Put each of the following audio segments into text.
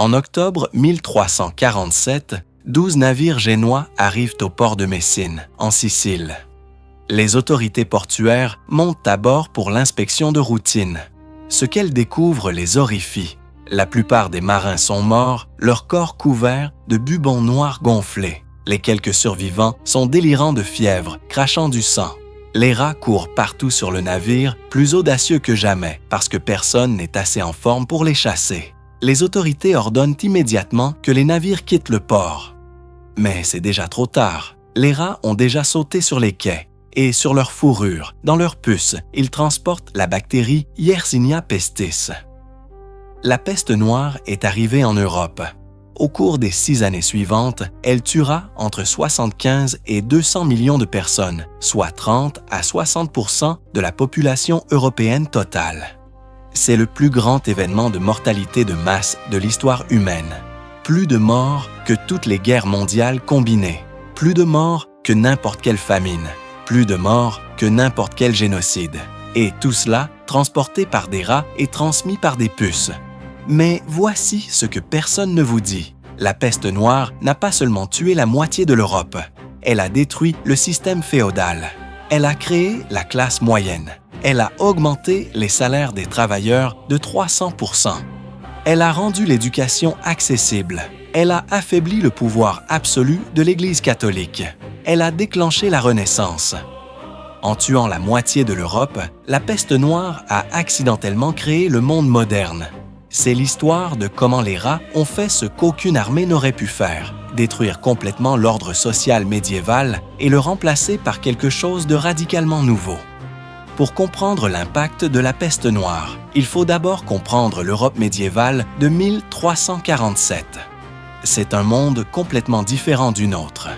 En octobre 1347, 12 navires génois arrivent au port de Messine, en Sicile. Les autorités portuaires montent à bord pour l'inspection de routine. Ce qu'elles découvrent les horrifie. La plupart des marins sont morts, leurs corps couverts de bubons noirs gonflés. Les quelques survivants sont délirants de fièvre, crachant du sang. Les rats courent partout sur le navire, plus audacieux que jamais, parce que personne n'est assez en forme pour les chasser. Les autorités ordonnent immédiatement que les navires quittent le port. Mais c'est déjà trop tard. Les rats ont déjà sauté sur les quais. Et sur leur fourrure, dans leurs puces, ils transportent la bactérie Yersinia pestis. La peste noire est arrivée en Europe. Au cours des 6 années suivantes, elle tuera entre 75 et 200 millions de personnes, soit 30 à 60% de la population européenne totale. C'est le plus grand événement de mortalité de masse de l'histoire humaine. Plus de morts que toutes les guerres mondiales combinées. Plus de morts que n'importe quelle famine. Plus de morts que n'importe quel génocide. Et tout cela transporté par des rats et transmis par des puces. Mais voici ce que personne ne vous dit. La peste noire n'a pas seulement tué la moitié de l'Europe. Elle a détruit le système féodal. Elle a créé la classe moyenne. Elle a augmenté les salaires des travailleurs de 300%. Elle a rendu l'éducation accessible. Elle a affaibli le pouvoir absolu de l'Église catholique. Elle a déclenché la Renaissance. En tuant la moitié de l'Europe, la peste noire a accidentellement créé le monde moderne. C'est l'histoire de comment les rats ont fait ce qu'aucune armée n'aurait pu faire, détruire complètement l'ordre social médiéval et le remplacer par quelque chose de radicalement nouveau. Pour comprendre l'impact de la peste noire, il faut d'abord comprendre l'Europe médiévale de 1347. C'est un monde complètement différent du nôtre.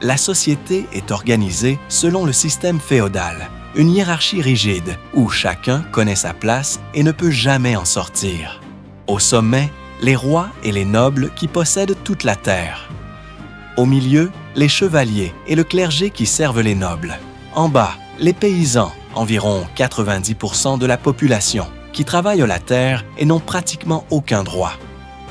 La société est organisée selon le système féodal, une hiérarchie rigide où chacun connaît sa place et ne peut jamais en sortir. Au sommet, les rois et les nobles qui possèdent toute la terre. Au milieu, les chevaliers et le clergé qui servent les nobles. En bas, les paysans, environ 90% de la population, qui travaillent la terre et n'ont pratiquement aucun droit.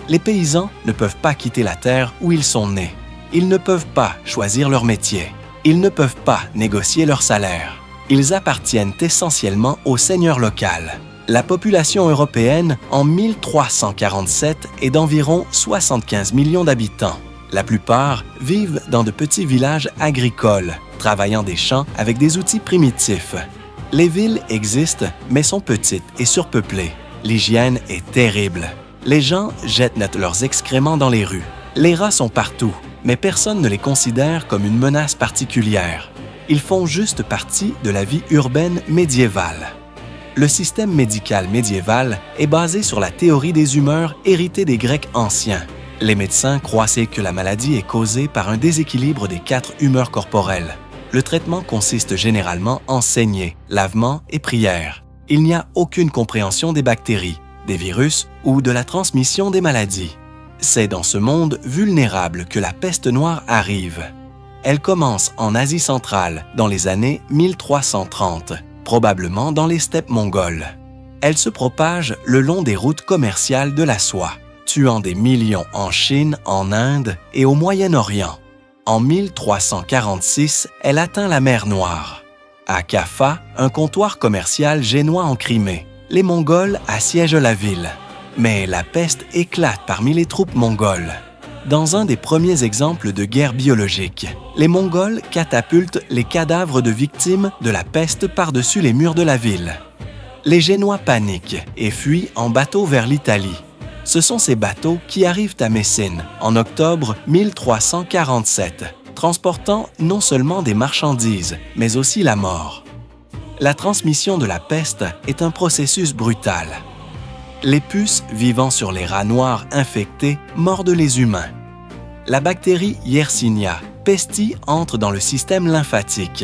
Les paysans ne peuvent pas quitter la terre où ils sont nés. Ils ne peuvent pas choisir leur métier. Ils ne peuvent pas négocier leur salaire. Ils appartiennent essentiellement au seigneur local. La population européenne en 1347 est d'environ 75 millions d'habitants. La plupart vivent dans de petits villages agricoles, travaillant des champs avec des outils primitifs. Les villes existent, mais sont petites et surpeuplées. L'hygiène est terrible. Les gens jettent leurs excréments dans les rues. Les rats sont partout, mais personne ne les considère comme une menace particulière. Ils font juste partie de la vie urbaine médiévale. Le système médical médiéval est basé sur la théorie des humeurs héritée des Grecs anciens. Les médecins croyaient que la maladie est causée par un déséquilibre des 4 humeurs corporelles. Le traitement consiste généralement en saignée, lavement et prière. Il n'y a aucune compréhension des bactéries, des virus ou de la transmission des maladies. C'est dans ce monde vulnérable que la peste noire arrive. Elle commence en Asie centrale dans les années 1330, probablement dans les steppes mongoles. Elle se propage le long des routes commerciales de la soie, tuant des millions en Chine, en Inde et au Moyen-Orient. En 1346, elle atteint la mer Noire. À Kaffa, un comptoir commercial génois en Crimée, les Mongols assiègent la ville. Mais la peste éclate parmi les troupes mongoles. Dans un des premiers exemples de guerre biologique, les Mongols catapultent les cadavres de victimes de la peste par-dessus les murs de la ville. Les Génois paniquent et fuient en bateau vers l'Italie. Ce sont ces bateaux qui arrivent à Messine en octobre 1347, transportant non seulement des marchandises, mais aussi la mort. La transmission de la peste est un processus brutal. Les puces vivant sur les rats noirs infectés mordent les humains. La bactérie Yersinia pestis entre dans le système lymphatique.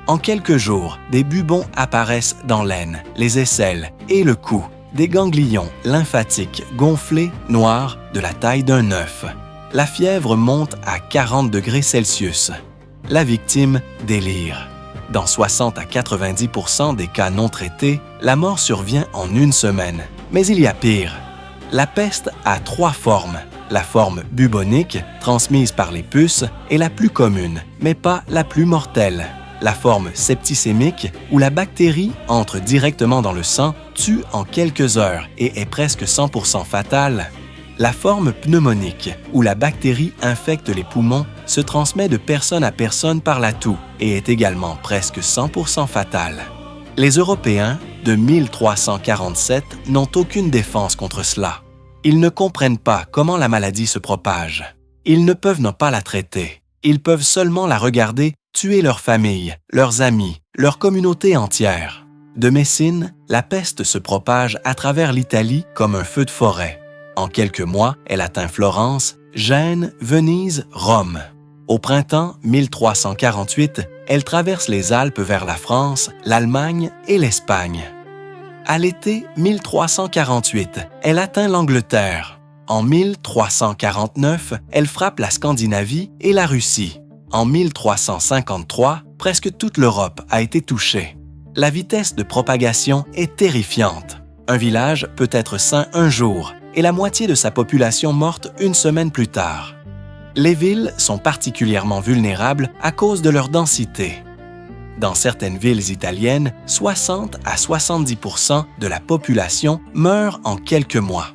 En quelques jours, des bubons apparaissent dans l'aine, les aisselles et le cou, des ganglions lymphatiques gonflés, noirs, de la taille d'un œuf. La fièvre monte à 40 degrés Celsius. La victime délire. Dans 60 à 90% des cas non traités, la mort survient en 1 semaine. Mais il y a pire. La peste a 3 formes. La forme bubonique, transmise par les puces, est la plus commune, mais pas la plus mortelle. La forme septicémique, où la bactérie entre directement dans le sang, tue en quelques heures et est presque 100% fatale. La forme pneumonique, où la bactérie infecte les poumons, se transmet de personne à personne par la toux et est également presque 100% fatale. Les Européens, de 1347, n'ont aucune défense contre cela. Ils ne comprennent pas comment la maladie se propage. Ils ne peuvent non pas la traiter. Ils peuvent seulement la regarder tuer leur famille, leurs amis, leur communauté entière. De Messine, la peste se propage à travers l'Italie comme un feu de forêt. En quelques mois, elle atteint Florence, Gênes, Venise, Rome. Au printemps 1348, elle traverse les Alpes vers la France, l'Allemagne et l'Espagne. À l'été 1348, elle atteint l'Angleterre. En 1349, elle frappe la Scandinavie et la Russie. En 1353, presque toute l'Europe a été touchée. La vitesse de propagation est terrifiante. Un village peut être sain un jour et la moitié de sa population morte une semaine plus tard. Les villes sont particulièrement vulnérables à cause de leur densité. Dans certaines villes italiennes, 60 à 70% de la population meurt en quelques mois.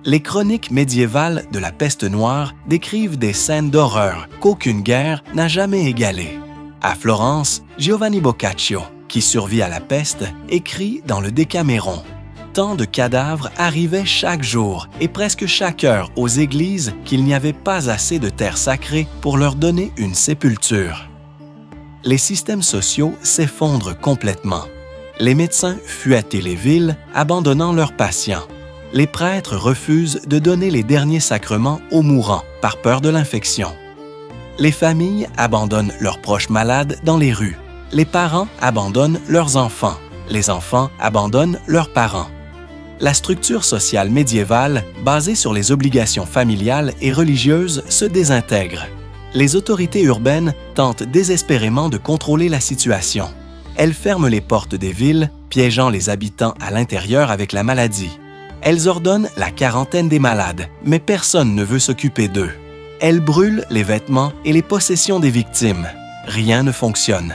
Les chroniques médiévales de la peste noire décrivent des scènes d'horreur qu'aucune guerre n'a jamais égalées. À Florence, Giovanni Boccaccio, qui survit à la peste, écrit dans le Décaméron. Tant de cadavres arrivaient chaque jour et presque chaque heure aux églises qu'il n'y avait pas assez de terre sacrée pour leur donner une sépulture. Les systèmes sociaux s'effondrent complètement. Les médecins fuient les villes, abandonnant leurs patients. Les prêtres refusent de donner les derniers sacrements aux mourants par peur de l'infection. Les familles abandonnent leurs proches malades dans les rues. Les parents abandonnent leurs enfants. Les enfants abandonnent leurs parents. La structure sociale médiévale, basée sur les obligations familiales et religieuses, se désintègre. Les autorités urbaines tentent désespérément de contrôler la situation. Elles ferment les portes des villes, piégeant les habitants à l'intérieur avec la maladie. Elles ordonnent la quarantaine des malades, mais personne ne veut s'occuper d'eux. Elles brûlent les vêtements et les possessions des victimes. Rien ne fonctionne.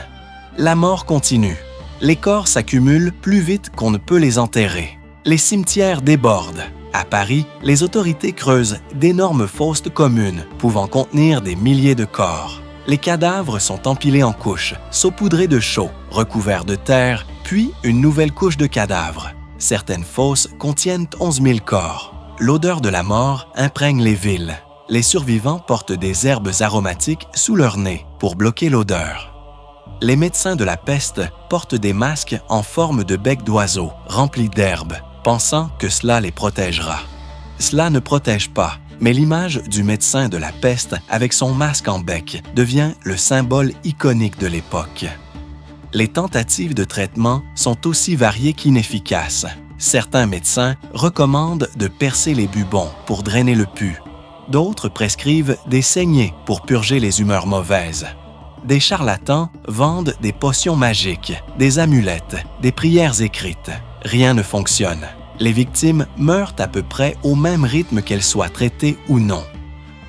La mort continue. Les corps s'accumulent plus vite qu'on ne peut les enterrer. Les cimetières débordent. À Paris, les autorités creusent d'énormes fosses communes pouvant contenir des milliers de corps. Les cadavres sont empilés en couches, saupoudrés de chaux, recouverts de terre, puis une nouvelle couche de cadavres. Certaines fosses contiennent 11 000 corps. L'odeur de la mort imprègne les villes. Les survivants portent des herbes aromatiques sous leur nez pour bloquer l'odeur. Les médecins de la peste portent des masques en forme de bec d'oiseau remplis d'herbes, pensant que cela les protégera. Cela ne protège pas, mais l'image du médecin de la peste avec son masque en bec devient le symbole iconique de l'époque. Les tentatives de traitement sont aussi variées qu'inefficaces. Certains médecins recommandent de percer les bubons pour drainer le pus. D'autres prescrivent des saignées pour purger les humeurs mauvaises. Des charlatans vendent des potions magiques, des amulettes, des prières écrites. Rien ne fonctionne. Les victimes meurent à peu près au même rythme qu'elles soient traitées ou non.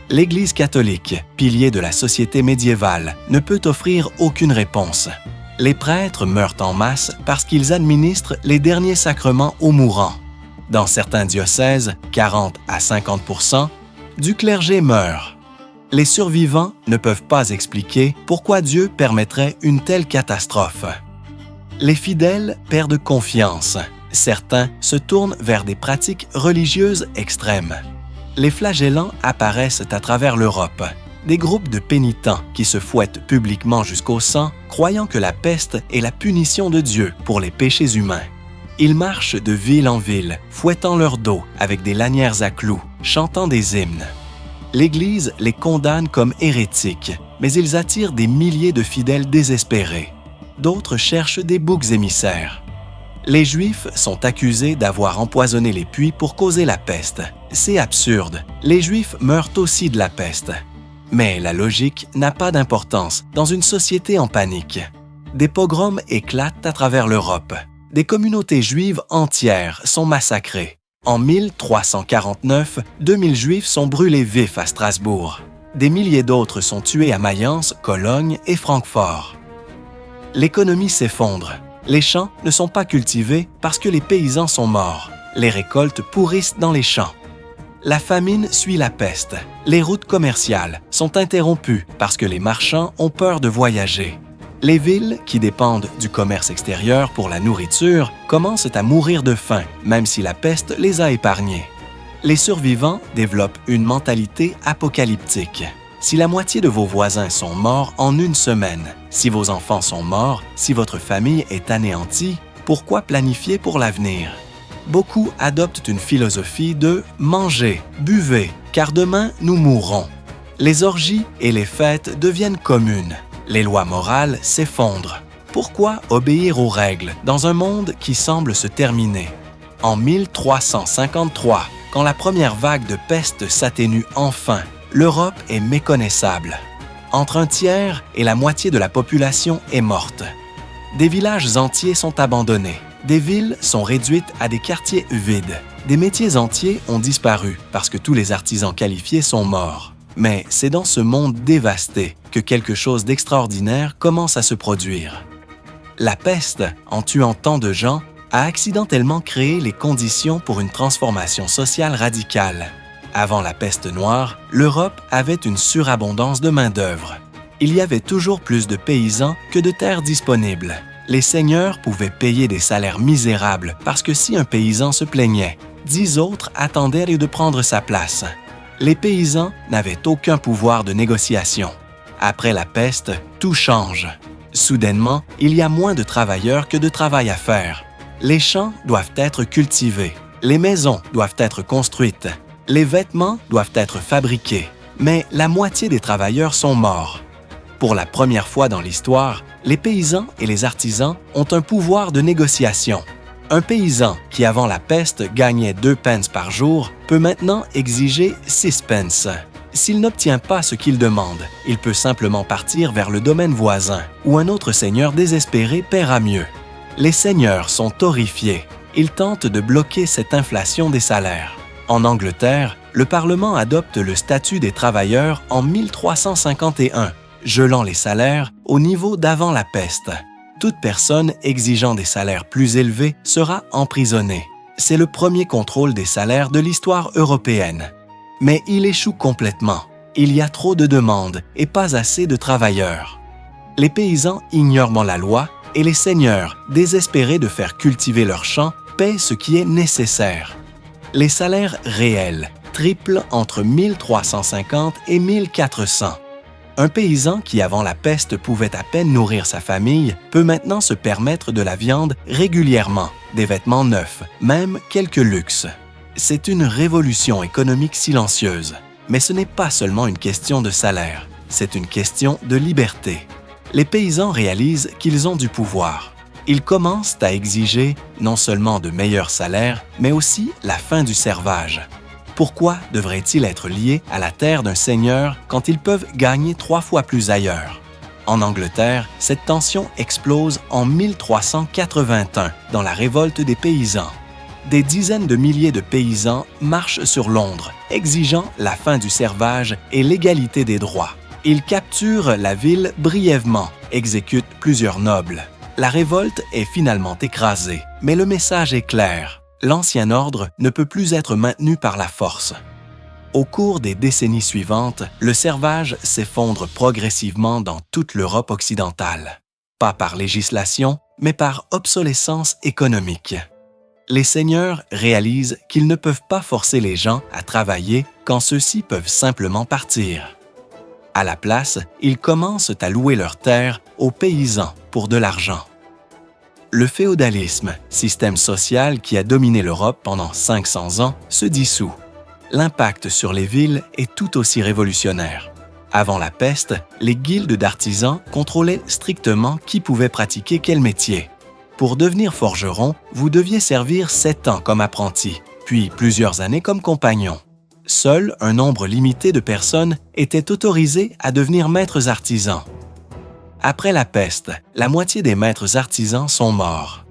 L'Église catholique, pilier de la société médiévale, ne peut offrir aucune réponse. Les prêtres meurent en masse parce qu'ils administrent les derniers sacrements aux mourants. Dans certains diocèses, 40 à 50%, du clergé meurt. Les survivants ne peuvent pas expliquer pourquoi Dieu permettrait une telle catastrophe. Les fidèles perdent confiance. Certains se tournent vers des pratiques religieuses extrêmes. Les flagellants apparaissent à travers l'Europe. Des groupes de pénitents qui se fouettent publiquement jusqu'au sang, croyant que la peste est la punition de Dieu pour les péchés humains. Ils marchent de ville en ville, fouettant leur dos avec des lanières à clous, chantant des hymnes. L'Église les condamne comme hérétiques, mais ils attirent des milliers de fidèles désespérés. D'autres cherchent des boucs émissaires. Les Juifs sont accusés d'avoir empoisonné les puits pour causer la peste. C'est absurde. Les Juifs meurent aussi de la peste. Mais la logique n'a pas d'importance dans une société en panique. Des pogroms éclatent à travers l'Europe. Des communautés juives entières sont massacrées. En 1349, 2000 Juifs sont brûlés vifs à Strasbourg. Des milliers d'autres sont tués à Mayence, Cologne et Francfort. L'économie s'effondre. Les champs ne sont pas cultivés parce que les paysans sont morts. Les récoltes pourrissent dans les champs. La famine suit la peste. Les routes commerciales sont interrompues parce que les marchands ont peur de voyager. Les villes, qui dépendent du commerce extérieur pour la nourriture, commencent à mourir de faim, même si la peste les a épargnés. Les survivants développent une mentalité apocalyptique. Si la moitié de vos voisins sont morts en une semaine, si vos enfants sont morts, si votre famille est anéantie, pourquoi planifier pour l'avenir? Beaucoup adoptent une philosophie de « mangez, buvez, car demain nous mourrons ». Les orgies et les fêtes deviennent communes. Les lois morales s'effondrent. Pourquoi obéir aux règles dans un monde qui semble se terminer? En 1353, quand la première vague de peste s'atténue enfin, l'Europe est méconnaissable. Entre un tiers et la moitié de la population est morte. Des villages entiers sont abandonnés. Des villes sont réduites à des quartiers vides. Des métiers entiers ont disparu parce que tous les artisans qualifiés sont morts. Mais c'est dans ce monde dévasté que quelque chose d'extraordinaire commence à se produire. La peste, en tuant tant de gens, a accidentellement créé les conditions pour une transformation sociale radicale. Avant la peste noire, l'Europe avait une surabondance de main-d'œuvre. Il y avait toujours plus de paysans que de terres disponibles. Les seigneurs pouvaient payer des salaires misérables parce que si un paysan se plaignait, 10 autres attendaient de prendre sa place. Les paysans n'avaient aucun pouvoir de négociation. Après la peste, tout change. Soudainement, il y a moins de travailleurs que de travail à faire. Les champs doivent être cultivés. Les maisons doivent être construites. Les vêtements doivent être fabriqués. Mais la moitié des travailleurs sont morts. Pour la première fois dans l'histoire, les paysans et les artisans ont un pouvoir de négociation. Un paysan qui avant la peste gagnait 2 pence par jour peut maintenant exiger 6 pence. S'il n'obtient pas ce qu'il demande, il peut simplement partir vers le domaine voisin, où un autre seigneur désespéré paiera mieux. Les seigneurs sont horrifiés. Ils tentent de bloquer cette inflation des salaires. En Angleterre, le Parlement adopte le statut des travailleurs en 1351, gelant les salaires au niveau d'avant la peste. Toute personne exigeant des salaires plus élevés sera emprisonnée. C'est le premier contrôle des salaires de l'histoire européenne. Mais il échoue complètement. Il y a trop de demandes et pas assez de travailleurs. Les paysans ignorent la loi et les seigneurs, désespérés de faire cultiver leurs champs, paient ce qui est nécessaire. Les salaires réels triplent entre 1350 et 1400. Un paysan qui, avant la peste, pouvait à peine nourrir sa famille, peut maintenant se permettre de la viande régulièrement, des vêtements neufs, même quelques luxes. C'est une révolution économique silencieuse. Mais ce n'est pas seulement une question de salaire, c'est une question de liberté. Les paysans réalisent qu'ils ont du pouvoir. Ils commencent à exiger non seulement de meilleurs salaires, mais aussi la fin du servage. Pourquoi devraient-ils être liés à la terre d'un seigneur quand ils peuvent gagner 3 fois plus ailleurs? En Angleterre, cette tension explose en 1381 dans la révolte des paysans. Des dizaines de milliers de paysans marchent sur Londres, exigeant la fin du servage et l'égalité des droits. Ils capturent la ville brièvement, exécutent plusieurs nobles. La révolte est finalement écrasée, mais le message est clair. L'ancien ordre ne peut plus être maintenu par la force. Au cours des décennies suivantes, le servage s'effondre progressivement dans toute l'Europe occidentale. Pas par législation, mais par obsolescence économique. Les seigneurs réalisent qu'ils ne peuvent pas forcer les gens à travailler quand ceux-ci peuvent simplement partir. À la place, ils commencent à louer leurs terres aux paysans pour de l'argent. Le féodalisme, système social qui a dominé l'Europe pendant 500 ans, se dissout. L'impact sur les villes est tout aussi révolutionnaire. Avant la peste, les guildes d'artisans contrôlaient strictement qui pouvait pratiquer quel métier. Pour devenir forgeron, vous deviez servir 7 ans comme apprenti, puis plusieurs années comme compagnon. Seul un nombre limité de personnes étaient autorisées à devenir maîtres artisans. Après la peste, la moitié des maîtres artisans sont morts.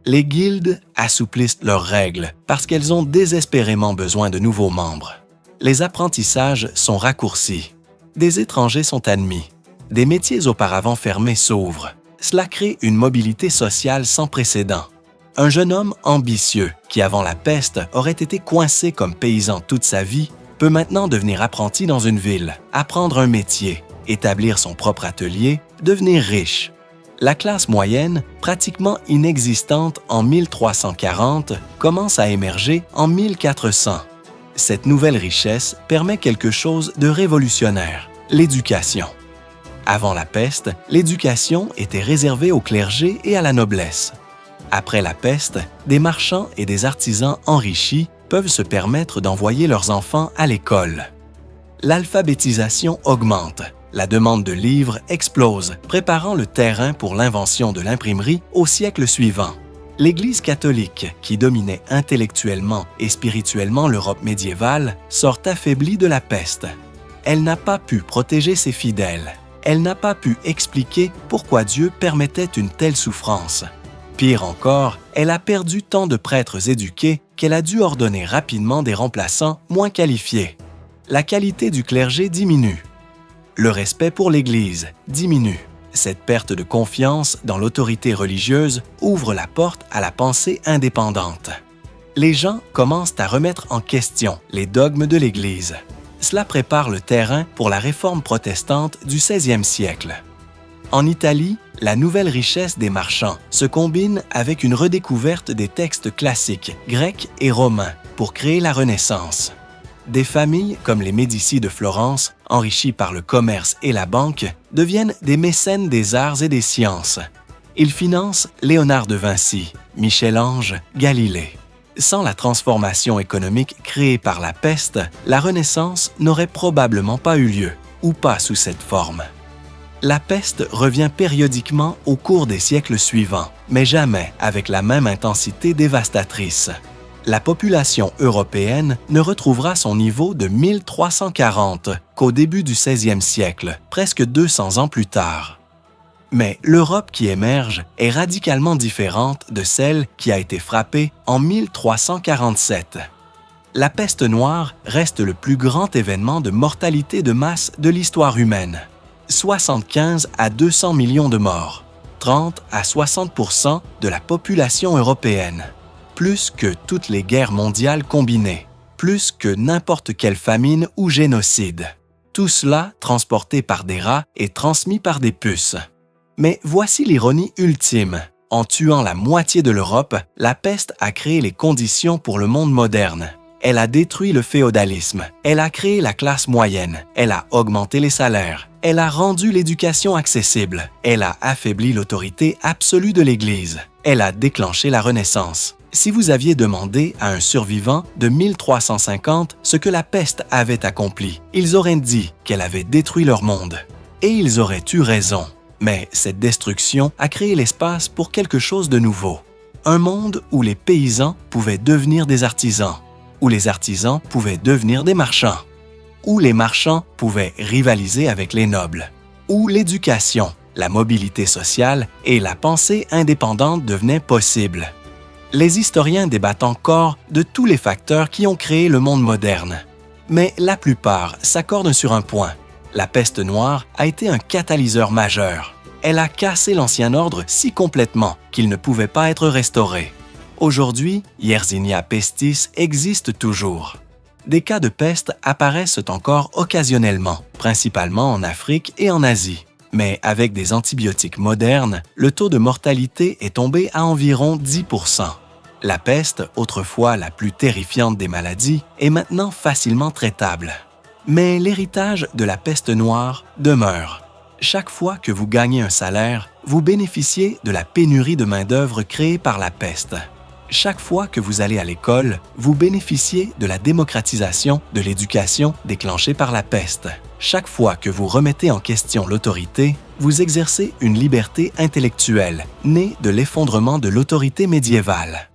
Les guildes assouplissent leurs règles parce qu'elles ont désespérément besoin de nouveaux membres. Les apprentissages sont raccourcis. Des étrangers sont admis. Des métiers auparavant fermés s'ouvrent. Cela crée une mobilité sociale sans précédent. Un jeune homme ambitieux, qui avant la peste aurait été coincé comme paysan toute sa vie, peut maintenant devenir apprenti dans une ville, apprendre un métier, établir son propre atelier, devenir riche. La classe moyenne, pratiquement inexistante en 1340, commence à émerger en 1400. Cette nouvelle richesse permet quelque chose de révolutionnaire, l'éducation. Avant la peste, l'éducation était réservée au clergé et à la noblesse. Après la peste, des marchands et des artisans enrichis peuvent se permettre d'envoyer leurs enfants à l'école. L'alphabétisation augmente. La demande de livres explose, préparant le terrain pour l'invention de l'imprimerie au siècle suivant. L'Église catholique, qui dominait intellectuellement et spirituellement l'Europe médiévale, sort affaiblie de la peste. Elle n'a pas pu protéger ses fidèles. Elle n'a pas pu expliquer pourquoi Dieu permettait une telle souffrance. Pire encore, elle a perdu tant de prêtres éduqués qu'elle a dû ordonner rapidement des remplaçants moins qualifiés. La qualité du clergé diminue. Le respect pour l'Église diminue. Cette perte de confiance dans l'autorité religieuse ouvre la porte à la pensée indépendante. Les gens commencent à remettre en question les dogmes de l'Église. Cela prépare le terrain pour la réforme protestante du XVIe siècle. En Italie, la nouvelle richesse des marchands se combine avec une redécouverte des textes classiques, grecs et romains, pour créer la Renaissance. Des familles comme les Médicis de Florence, enrichies par le commerce et la banque, deviennent des mécènes des arts et des sciences. Ils financent Léonard de Vinci, Michel-Ange, Galilée. Sans la transformation économique créée par la peste, la Renaissance n'aurait probablement pas eu lieu, ou pas sous cette forme. La peste revient périodiquement au cours des siècles suivants, mais jamais avec la même intensité dévastatrice. La population européenne ne retrouvera son niveau de 1340 qu'au début du XVIe siècle, presque 200 ans plus tard. Mais l'Europe qui émerge est radicalement différente de celle qui a été frappée en 1347. La peste noire reste le plus grand événement de mortalité de masse de l'histoire humaine. 75 à 200 millions de morts, 30 à 60% de la population européenne. Plus que toutes les guerres mondiales combinées, plus que n'importe quelle famine ou génocide. Tout cela transporté par des rats et transmis par des puces. Mais voici l'ironie ultime. En tuant la moitié de l'Europe, la peste a créé les conditions pour le monde moderne. Elle a détruit le féodalisme, elle a créé la classe moyenne, elle a augmenté les salaires, elle a rendu l'éducation accessible, elle a affaibli l'autorité absolue de l'Église, elle a déclenché la Renaissance. Si vous aviez demandé à un survivant de 1350 ce que la peste avait accompli, ils auraient dit qu'elle avait détruit leur monde. Et ils auraient eu raison. Mais cette destruction a créé l'espace pour quelque chose de nouveau. Un monde où les paysans pouvaient devenir des artisans, où les artisans pouvaient devenir des marchands, où les marchands pouvaient rivaliser avec les nobles, où l'éducation, la mobilité sociale et la pensée indépendante devenaient possibles. Les historiens débattent encore de tous les facteurs qui ont créé le monde moderne. Mais la plupart s'accordent sur un point. La peste noire a été un catalyseur majeur. Elle a cassé l'ancien ordre si complètement qu'il ne pouvait pas être restauré. Aujourd'hui, Yersinia pestis existe toujours. Des cas de peste apparaissent encore occasionnellement, principalement en Afrique et en Asie. Mais avec des antibiotiques modernes, le taux de mortalité est tombé à environ 10%. La peste, autrefois la plus terrifiante des maladies, est maintenant facilement traitable. Mais l'héritage de la peste noire demeure. Chaque fois que vous gagnez un salaire, vous bénéficiez de la pénurie de main-d'œuvre créée par la peste. Chaque fois que vous allez à l'école, vous bénéficiez de la démocratisation de l'éducation déclenchée par la peste. Chaque fois que vous remettez en question l'autorité, vous exercez une liberté intellectuelle, née de l'effondrement de l'autorité médiévale.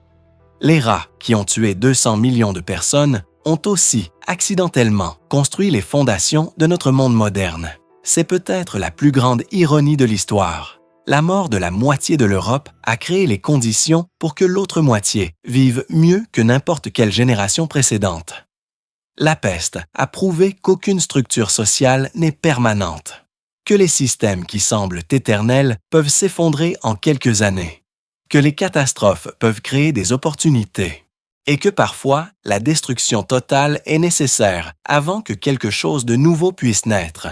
Les rats, qui ont tué 200 millions de personnes, ont aussi, accidentellement, construit les fondations de notre monde moderne. C'est peut-être la plus grande ironie de l'histoire. la mort de la moitié de l'Europe a créé les conditions pour que l'autre moitié vive mieux que n'importe quelle génération précédente. La peste a prouvé qu'aucune structure sociale n'est permanente, que les systèmes qui semblent éternels peuvent s'effondrer en quelques années, que les catastrophes peuvent créer des opportunités, et que parfois la destruction totale est nécessaire avant que quelque chose de nouveau puisse naître.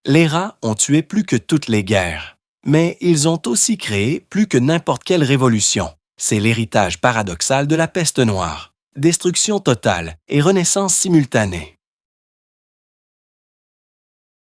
Les rats ont tué plus que toutes les guerres, mais ils ont aussi créé plus que n'importe quelle révolution. C'est l'héritage paradoxal de la peste noire. Destruction totale et renaissance simultanée.